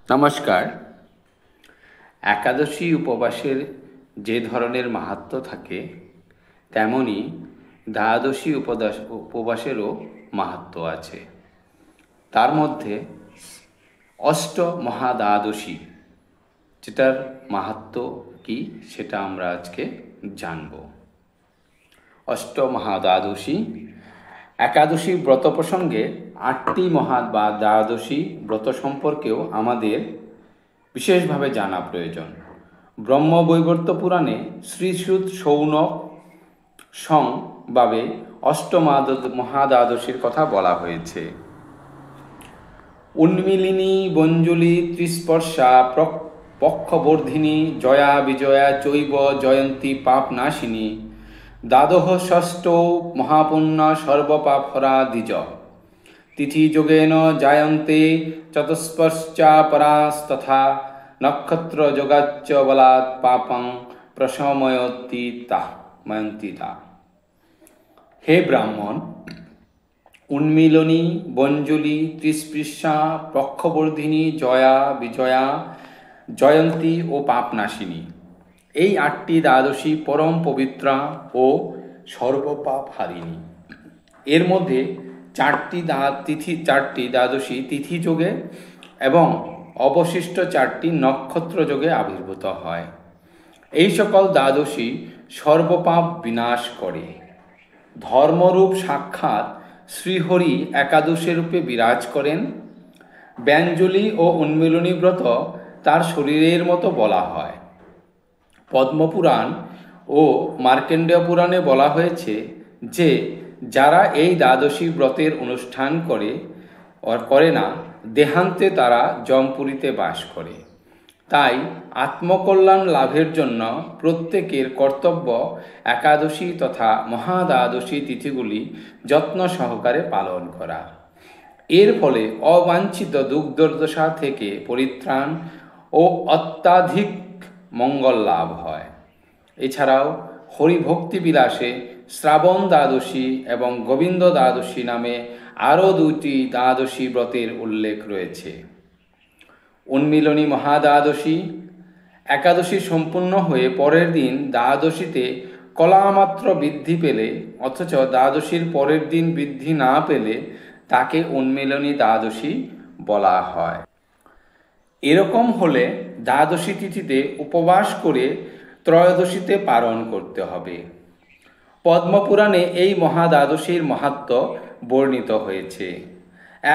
নমস্কার। একাদশী উপবাসের যে ধরনের মাহাত্ম্য থাকে, তেমনি দ্বাদশী উপবাসেরও মাহাত্ম্য আছে। তার মধ্যে অষ্ট মহাদ্বাদশী, যেটার মাহাত্ম্য কি সেটা আমরা আজকে জানব। অষ্ট মহাদ্বাদশী একাদশী ব্রত প্রসঙ্গে 8টি বা দ্বাদশী ব্রত সম্পর্কেও আমাদের বিশেষভাবে জানা প্রয়োজন। ব্রহ্মবৈবর্ত পুরাণে শ্রীশ্রুত সৌনক সংভাবে মহাদ্বাদশীর কথা বলা হয়েছে। উন্মিলিনী বঞ্জুলি ত্রিস্পর্শা পক্ষবর্ধিনী জয়া বিজয়া চৈব জয়ন্তী পাপনাশিনী দ্বাদশ ষষ্ঠ মহাপুণ্য সর্বপাপহরা দ্বিজ তিথিযোগেন জায়ন্তে চতুষ্পর্শা পরাস্তথা নক্ষত্র যোগাচ্চ বলাৎ পাপং প্রশময়ন্তি তা। হে ব্রাহ্মণ, উন্মিলনী বঞ্জুলি ত্রিস্পৃশা পক্ষবর্ধিনী জয়া বিজয়া জয়ন্তী ও পাপনাশিনী, এই 8টি দ্বাদশী পরম পবিত্রা ও সর্বপাপ হারিণী। এর মধ্যে 4টি দ্বাদশী তিথি যোগে এবং অবশিষ্ট 4টি নক্ষত্র যোগে আবির্ভূত হয়। এই সকল দ্বাদশী সর্বপাপ বিনাশ করে। ধর্মরূপ সাক্ষাৎ শ্রীহরি একাদশী রূপে বিরাজ করেন। ব্যঞ্জলি ও উন্মিলনী ব্রত তার শরীরের মতো বলা হয়। পদ্মপুরাণ ও মার্কণ্ডেয় পুরাণে বলা হয়েছে যে যারা এই দ্বাদশী ব্রতের অনুষ্ঠান করে না, দেহান্তে তারা যমপুরীতে বাস করে। তাই আত্মকল্যাণ লাভের জন্য প্রত্যেকের কর্তব্য একাদশী তথা মহাদ্বাদশী তিথিগুলি যত্ন সহকারে পালন করা। এর ফলে অবাঞ্ছিত দুর্দশা থেকে পরিত্রাণ ও অত্যাধিক মঙ্গল লাভ হয়। এছাড়াও হরিভক্তি বিলাসে শ্রাবণ দ্বাদশী এবং গোবিন্দ দ্বাদশী নামে আরও 2টি দ্বাদশী ব্রতের উল্লেখ রয়েছে। উন্মিলনী মহাদ্বাদশী একাদশী সম্পূর্ণ হয়ে পরের দিন দ্বাদশীতে কলামাত্র বৃদ্ধি পেলে অথচ দ্বাদশীর পরের দিন বৃদ্ধি না পেলে তাকে উন্মিলনী দ্বাদশী বলা হয়। এরকম হলে দ্বাদশী তিথিতে উপবাস করে ত্রয়োদশীতে পালন করতে হবে। পদ্মপুরাণে এই মহাদ্বাদশীর মাহাত্ম্য বর্ণিত হয়েছে।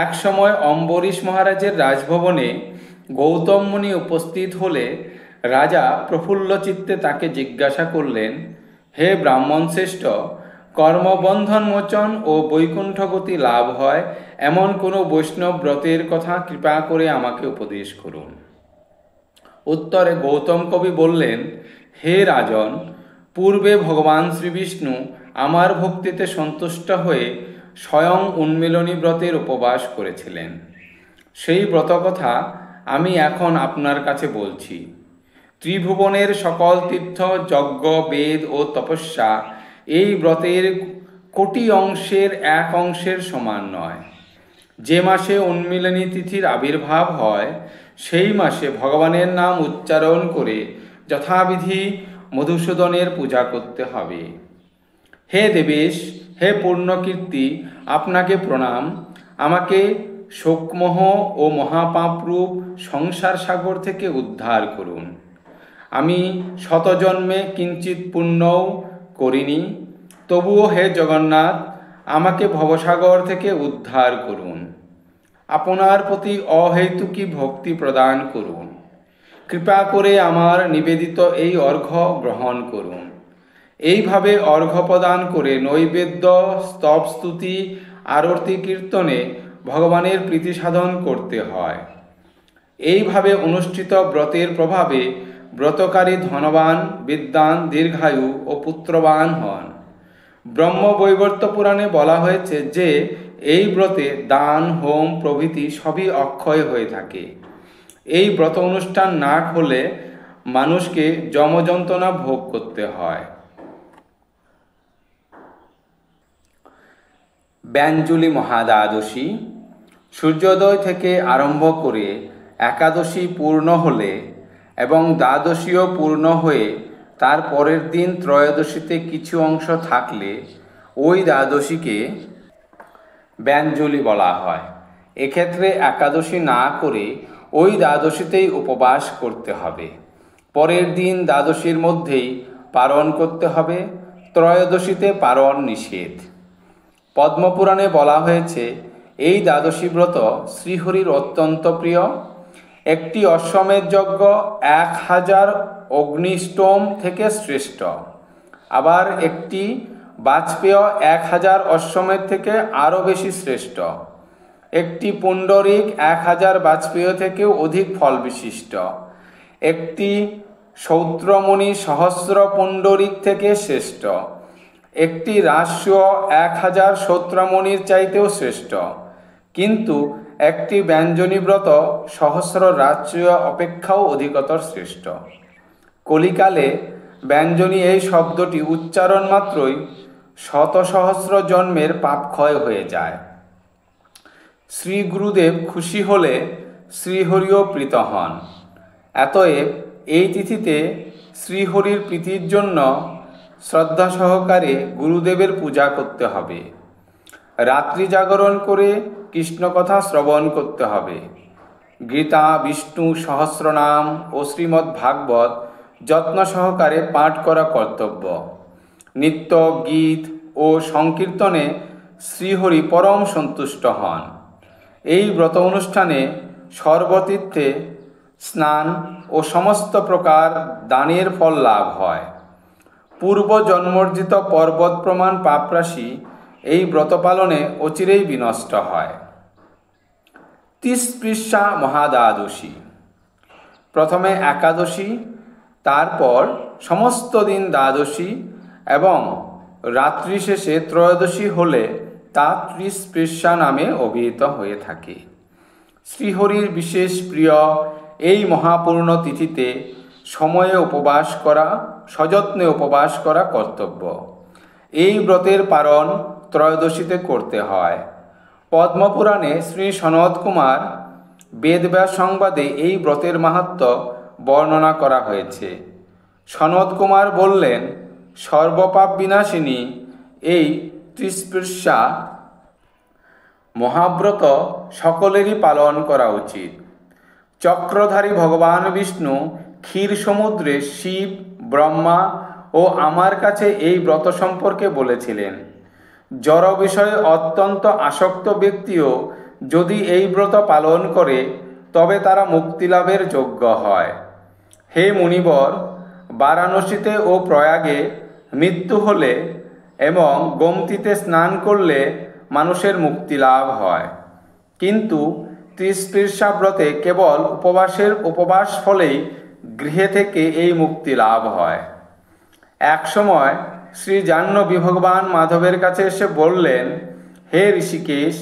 এক সময় অম্বরীশ মহারাজের রাজভবনে গৌতম মুনি উপস্থিত হলে রাজা প্রফুল্ল চিত্তে তাকে জিজ্ঞাসা করলেন, হে ব্রাহ্মণ শ্রেষ্ঠ, কর্মবন্ধন মোচন ও বৈকুণ্ঠগতি লাভ হয় এমন কোনো বৈষ্ণব ব্রতের কথা কৃপা করে আমাকে উপদেশ করুন। উত্তরে গৌতম কবি বললেন, হে রাজন, পূর্বে ভগবান শ্রীবিষ্ণু আমার ভক্তিতে সন্তুষ্ট হয়ে স্বয়ং উন্মিলনী ব্রতের উপবাস করেছিলেন। সেই ব্রতকথা আমি এখন আপনার কাছে বলছি। ত্রিভুবনের সকল তীর্থ, যজ্ঞ, বেদ ও তপস্যা এই ব্রতের কোটি অংশের 1 অংশের সমান নয়। যে মাসে উন্মিলনী তিথির আবির্ভাব হয় সেই মাসে ভগবানের নাম উচ্চারণ করে যথাবিধি মধুসূদনের পূজা করতে হবে। হে দেবেশ, হে পূর্ণকীর্তি, আপনাকে প্রণাম। আমাকে শোকমোহ ও মহাপাপরূপ সংসার সাগর থেকে উদ্ধার করুন। আমি শতজন্মে কিঞ্চিত পুণ্যও করিনি, তবুও হে জগন্নাথ, আমাকে ভবসাগর থেকে উদ্ধার করুন। আপনার প্রতি অহেতুকী ভক্তি প্রদান করুন। কৃপা করে আমার নিবেদিত এই অর্ঘ্য গ্রহণ করুন। এইভাবে অর্ঘ্য প্রদান করে নৈবেদ্য, স্তব, স্তুতি, আরতি, কীর্তনে ভগবানের প্রীতি সাধন করতে হয়। এইভাবে অনুষ্ঠিত ব্রতের প্রভাবে ব্রতকারী ধনবান, বিদ্বান, দীর্ঘায়ু ও পুত্রবান হন। ব্রহ্মবৈবর্ত পুরাণে বলা হয়েছে যে এই ব্রতে দান, হোম প্রভৃতি সবই অক্ষয় হয়ে থাকে। এই ব্রত অনুষ্ঠান না হলে মানুষকে যমযন্ত্রণা ভোগ করতে হয়। ব্যঞ্জলি মহাদ্বাদশী সূর্যোদয় থেকে আরম্ভ করে একাদশী পূর্ণ হলে এবং দ্বাদশীও পূর্ণ হয়ে তার পরের দিন ত্রয়োদশীতে কিছু অংশ থাকলে ওই দ্বাদশীকে ব্যঞ্জলি বলা হয়। এক্ষেত্রে একাদশী না করে ওই দ্বাদশীতেই উপবাস করতে হবে। পরের দিন দ্বাদশীর মধ্যেই পারণ করতে হবে। ত্রয়োদশীতে পারণ নিষেধ। পদ্মপুরাণে বলা হয়েছে এই দ্বাদশী ব্রত শ্রীহরির অত্যন্ত প্রিয়। একটি অশ্বমেধ যজ্ঞ 1000 অগ্নিষ্টম থেকে শ্রেষ্ঠ। আবার একটি বাজপেয় 1000 অশ্বমেধ থেকে আরও বেশি শ্রেষ্ঠ। একটি পুণ্ডরিক 1000 বাজপেয় থেকেও অধিক ফল বিশিষ্ট। একটি সৌত্রমণি সহস্র পুণ্ডরিক থেকে শ্রেষ্ঠ। একটি রাস্য 1000 সৌত্রমণির চাইতেও শ্রেষ্ঠ। কিন্তু একটি ব্যঞ্জনী ব্রত সহস্র রাস্য অপেক্ষাও অধিকতর শ্রেষ্ঠ। কলিকালে ব্যঞ্জনী এই শব্দটি উচ্চারণ মাত্রই শত সহস্র জন্মের পাপ ক্ষয় হয়ে যায়। শ্রী গুরুদেব খুশি হলে শ্রীহরিও প্রীত হন। অতএব এই তিথিতে শ্রীহরির প্রীতির জন্য শ্রদ্ধা সহকারে গুরুদেবের পূজা করতে হবে। রাত্রি জাগরণ করে কৃষ্ণকথা শ্রবণ করতে হবে। গীতা, বিষ্ণু সহস্রনাম ও শ্রীমদ্ ভাগবত যত্ন সহকারে পাঠ করা কর্তব্য। নিত্য গীত ও সংকীর্তনে শ্রীহরি পরম সন্তুষ্ট হন। এই ব্রত অনুষ্ঠানে সর্বতীর্থে স্নান ও সমস্ত প্রকার দানের ফল লাভ হয়। পূর্ব জন্মর্জিত পর্বত প্রমাণ পাপরাশি এই ব্রত পালনে অচিরেই বিনষ্ট হয়। তিস্পৃশা মহাদ্বাদশী। প্রথমে একাদশী, তারপর সমস্ত দিন দ্বাদশী এবং রাত্রি শেষে ত্রয়োদশী হলে তা ত্রিস্পৃশা নামে অভিহিত হয়ে থাকে। শ্রীহরির বিশেষ প্রিয় এই মহাপূর্ণ তিথিতে সময়ে উপবাস করা, সযত্নে উপবাস করা কর্তব্য। এই ব্রতের পারণ ত্রয়োদশীতে করতে হয়। পদ্মপুরাণে শ্রী সনৎ কুমার বেদব্যাস সংবাদে এই ব্রতের মাহাত্ম্য বর্ণনা করা হয়েছে। সনৎ কুমার বললেন, সর্বপাপ বিনাশিনী এই ত্রিস্পৃশা মহাব্রত সকলেরই পালন করা উচিত। চক্রধারী ভগবান বিষ্ণু ক্ষীর সমুদ্রে শিব, ব্রহ্মা ও আমার কাছে এই ব্রত সম্পর্কে বলেছিলেন। জড় বিষয়ে অত্যন্ত আসক্ত ব্যক্তিও যদি এই ব্রত পালন করে তবে তারা মুক্তিলাভের যোগ্য হয়। হে মুনিবর, বারাণসীতে ও প্রয়াগে মৃত্যু হলে এবং গোমতীতে স্নান করলে মানুষের মুক্তি লাভ হয়। কিন্তু ত্রিস্পৃশা ব্রতে কেবল উপবাস ফলেই গৃহে থেকে এই মুক্তি লাভ হয়। এক সময় শ্রী জাহ্নবী ভগবান মাধবের কাছে এসে বললেন, হে ঋষিকেশ,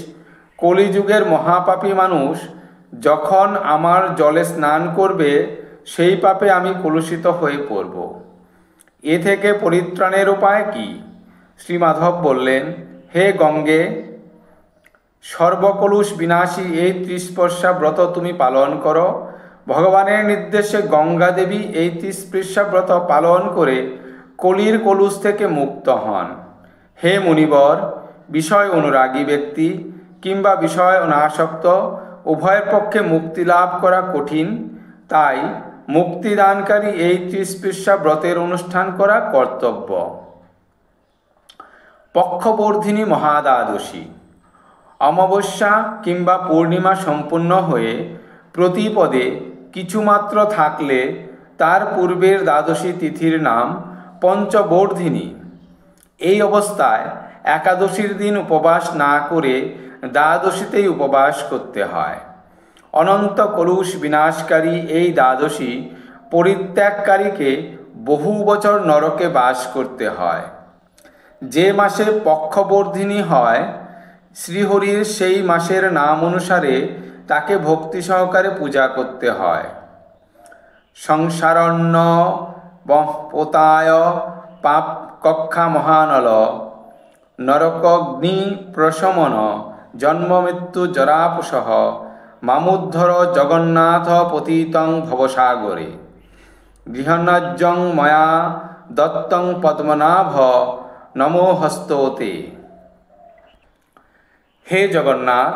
কলিযুগের মহাপাপী মানুষ যখন আমার জলে স্নান করবে সেই পাপে আমি কলুষিত হয়ে পড়ব। এ থেকে পরিত্রাণের উপায় কি? শ্রী মাধব বললেন, হে গঙ্গে, সর্বকলুষ বিনাশী এই ত্রিস্পৃশা ব্রত তুমি পালন করো। ভগবানের নির্দেশে গঙ্গা দেবী এই ত্রিস্পৃশা ব্রত পালন করে কলির কলুষ থেকে মুক্ত হন। হে মুনিবর, বিষয় অনুরাগী ব্যক্তি কিংবা বিষয় অনাসক্ত উভয়ের পক্ষে মুক্তি লাভ করা কঠিন। তাই মুক্তিদানকারী এই ত্রিস্পৃশা ব্রতের অনুষ্ঠান করা কর্তব্য। পক্ষবর্ধিনী মহাদ্বাদশী। অমাবস্যা কিংবা পূর্ণিমা সম্পূর্ণ হয়ে প্রতিপদে কিছুমাত্র থাকলে তার পূর্বের দ্বাদশী তিথির নাম পঞ্চবর্ধিনী। এই অবস্থায় একাদশীর দিন উপবাস না করে দ্বাদশীতেই উপবাস করতে হয়। অনন্ত কলুষ বিনাশকারী এই দ্বাদশী পরিত্যাগকারীকে বহু বছর নরকে বাস করতে হয়। যে মাসে পক্ষবর্ধিনী হয় শ্রীহরির সেই মাসের নাম অনুসারে তাকে ভক্তি সহকারে পূজা করতে হয়। সংসারণ্য পোতায় পাপ কক্ষা মহানল নরকগ্নি প্রশমন জন্ম মৃত্যু জরাপসহ মামুদ্ধর জগন্নাথ পতিতং ভবসাগরে গৃহন্যাজ্যং ময়া দত্তং পদ্মনাভ নমো হস্ততে। হে জগন্নাথ,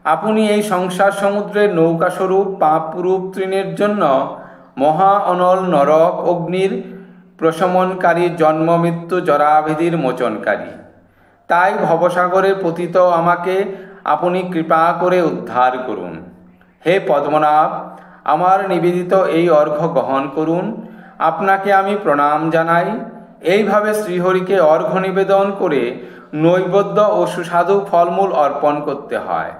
আপনি এই সংসার সমুদ্রের নৌকাস্বরূপ পাপরূপ তৃণের জন্য মহা অনল নরক অগ্নির প্রশমনকারী, জন্ম মৃত্যু জরাভিধির মোচনকারী। তাই ভবসাগরে পতিত আমাকে আপনি কৃপা করে উদ্ধার করুন। হে পদ্মনাভ, আমার নিবেদিত এই অর্ঘ্য গ্রহণ করুন। আপনাকে আমি প্রণাম জানাই। এইভাবে শ্রীহরিকে অর্ঘ্য নিবেদন করে নৈবেদ্য ও সুস্বাদু ফলমূল অর্পণ করতে হয়।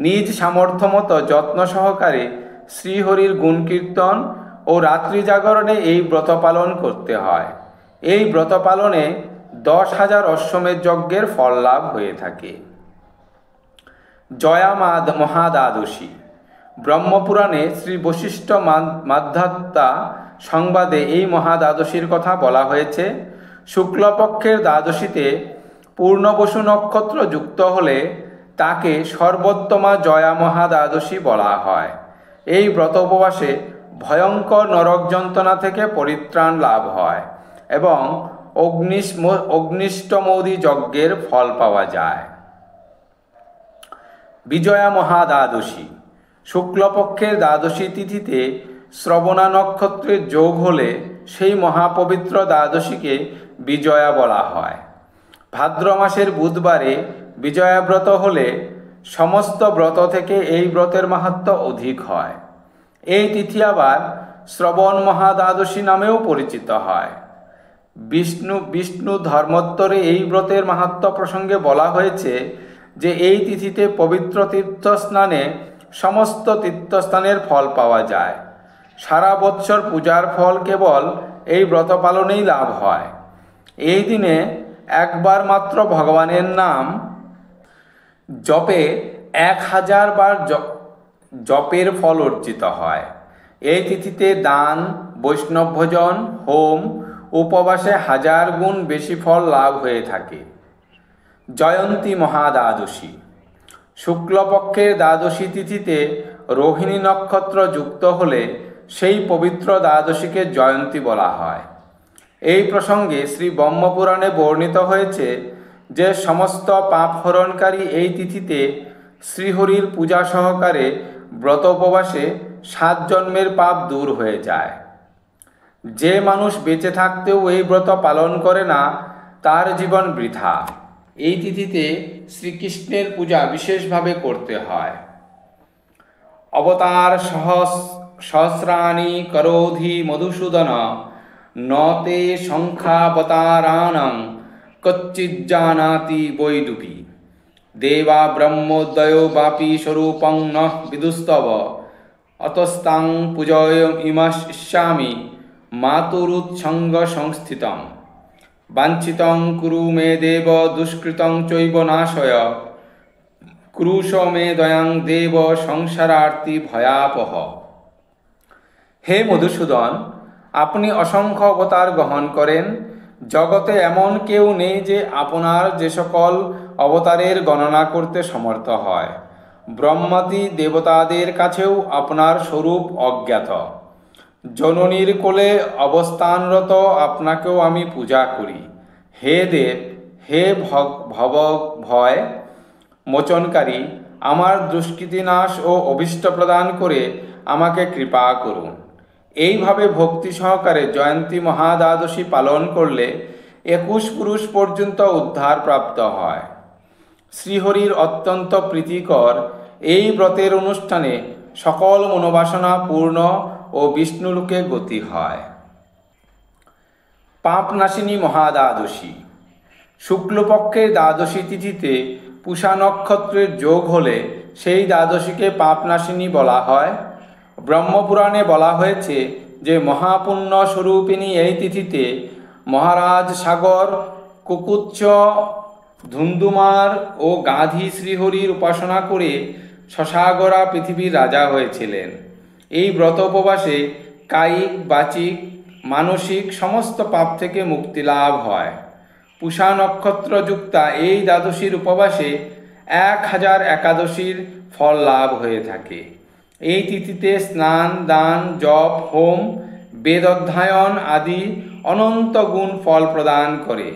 নিজ সামর্থ্য মতো যত্ন সহকারে শ্রীহরির গুণ কীর্তন ও রাত্রি জাগরণে এই ব্রত পালন করতে হয়। এই ব্রত পালনে 10,000 অশ্বমেধ যজ্ঞের ফল লাভ হয়ে থাকে। জয়া মহাদ্বাদশী। ব্রহ্মপুরাণে শ্রী বশিষ্ঠ মাধ্যাত্মা সংবাদে এই মহাদ্বাদশীর কথা বলা হয়েছে। শুক্লপক্ষের দ্বাদশীতে পূর্ণবসু নক্ষত্র যুক্ত হলে তাকে সর্বোত্তমা জয়া মহাদ্বাদশী বলা হয়। এই ব্রত উপবাসে ভয়ঙ্কর নরক যন্ত্রণা থেকে পরিত্রাণ লাভ হয় এবং অগ্নিষ্টমৌদি যজ্ঞের ফল পাওয়া যায়। বিজয়া মহাদ্বাদশী। শুক্লপক্ষের দ্বাদশী তিথিতে শ্রবণা নক্ষত্রের যোগ হলে সেই মহাপবিত্র দ্বাদশীকে বিজয়া বলা হয়। ভাদ্র মাসের বুধবারে বিজয়া ব্রত হলে সমস্ত ব্রত থেকে এই ব্রতের মাহাত্ম্য অধিক হয়। এই তিথি আবার শ্রবণ মহাদ্বাদশী নামেও পরিচিত হয়। বিষ্ণু ধর্মোত্তরে এই ব্রতের মাহাত্ম্য প্রসঙ্গে বলা হয়েছে যে এই তিথিতে পবিত্র তীর্থস্নানে সমস্ত তীর্থস্থানের ফল পাওয়া যায়। সারা বৎসর পূজার ফল কেবল এই ব্রত পালনেই লাভ হয়। এই দিনে একবার মাত্র ভগবানের নাম জপে 1000 বার জপের ফল অর্জিত হয়। এই তিথিতে দান, বৈষ্ণব ভোজন, হোম, উপবাসে 1000 গুণ বেশি ফল লাভ হয়ে থাকে। জয়ন্তী মহাদ্বাদশী। শুক্লপক্ষের দ্বাদশী তিথিতে রোহিণী নক্ষত্র যুক্ত হলে সেই পবিত্র দ্বাদশীকে জয়ন্তী বলা হয়। এই প্রসঙ্গে শ্রী ব্রহ্মপুরাণে বর্ণিত হয়েছে যে সমস্ত পাপহরণকারী এই তিথিতে শ্রীহরির পূজা সহকারে ব্রত উপবাসে 7 জন্মের পাপ দূর হয়ে যায়। যে মানুষ বেঁচে থাকতেও এই ব্রত পালন করে না তার জীবন বৃথা। এই তিথিতে শ্রীকৃষ্ণের পূজা বিশেষভাবে করতে হয়। অবতার সহস্রাণি করোধি মধুসূদন নতে সংখ্যাবতারাণং কচ্চিজ্জানাতি বৈদুকী দেবা ব্রহ্মোদয় বাপি স্বরূপং নঃ বিদুস্তব অতস্তাং পূজয়মিমাস্যামি মাতুরুৎসঙ্গ সংস্থিতং বাঞ্ছিতং কুরু মে দেব দুষ্কৃতং চৈব নাশয় ক্রুশ মে দয়াং দেব সংসারার্তি ভয়াপহ। হে মধুসূদন, আপনি অসংখ্য অবতার গ্রহণ করেন। জগতে এমন কেউ নেই যে আপনার যে সকল অবতারের গণনা করতে সমর্থ হয়। ব্রহ্মাদি দেবতাদের কাছেও আপনার স্বরূপ অজ্ঞাত। জননীর কোলে অবস্থানরত আপনাকেও আমি পূজা করি। হে দেব, হে ভব ভয় মোচনকারী, আমার দুষ্কৃতি নাশ ও অভীষ্ট প্রদান করে আমাকে কৃপা করুন। এইভাবে ভক্তি সহকারে জয়ন্তী মহাদ্বাদশী পালন করলে 21 পুরুষ পর্যন্ত উদ্ধার প্রাপ্ত হয়। শ্রীহরির অত্যন্ত প্রীতিকর এই ব্রতের অনুষ্ঠানে সকল মনোবাসনা পূর্ণ ও বিষ্ণুলোকে গতি হয়। পাপনাশিনী মহাদ্বাদশী। শুক্লপক্ষের দ্বাদশী তিথিতে পূষা নক্ষত্রের যোগ হলে সেই দ্বাদশীকে পাপনাশিনী বলা হয়। ব্রহ্মপুরাণে বলা হয়েছে যে মহাপুণ্য স্বরূপিণী এই তিথিতে মহারাজ সাগর, কুকুচ্চ, ধুন্ধুমার ও গাধী শ্রীহরির উপাসনা করে শশাগরা পৃথিবীর রাজা হয়েছিলেন। এই ব্রত উপবাসে কায়িক, বাচিক, মানসিক সমস্ত পাপ থেকে মুক্তি লাভ হয়। পূষা নক্ষত্রযুক্তা এই দ্বাদশীর উপবাসে 1000 একাদশীর ফল লাভ হয়ে থাকে। এই তিথিতে স্নান, দান, জপ, হোম, বেদ অধ্যয়ন আদি অনন্ত গুণ ফল প্রদান করে।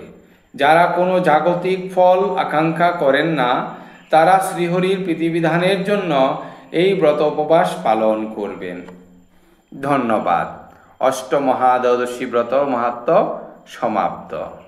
যারা কোনো জাগতিক ফল আকাঙ্ক্ষা করেন না, তারা শ্রীহরির প্রীতিবিধানের জন্য এই ব্রত উপবাস পালন করবেন। ধন্যবাদ। অষ্টমহাদ্বাদশী ব্রত মাহাত্ম্য সমাপ্ত।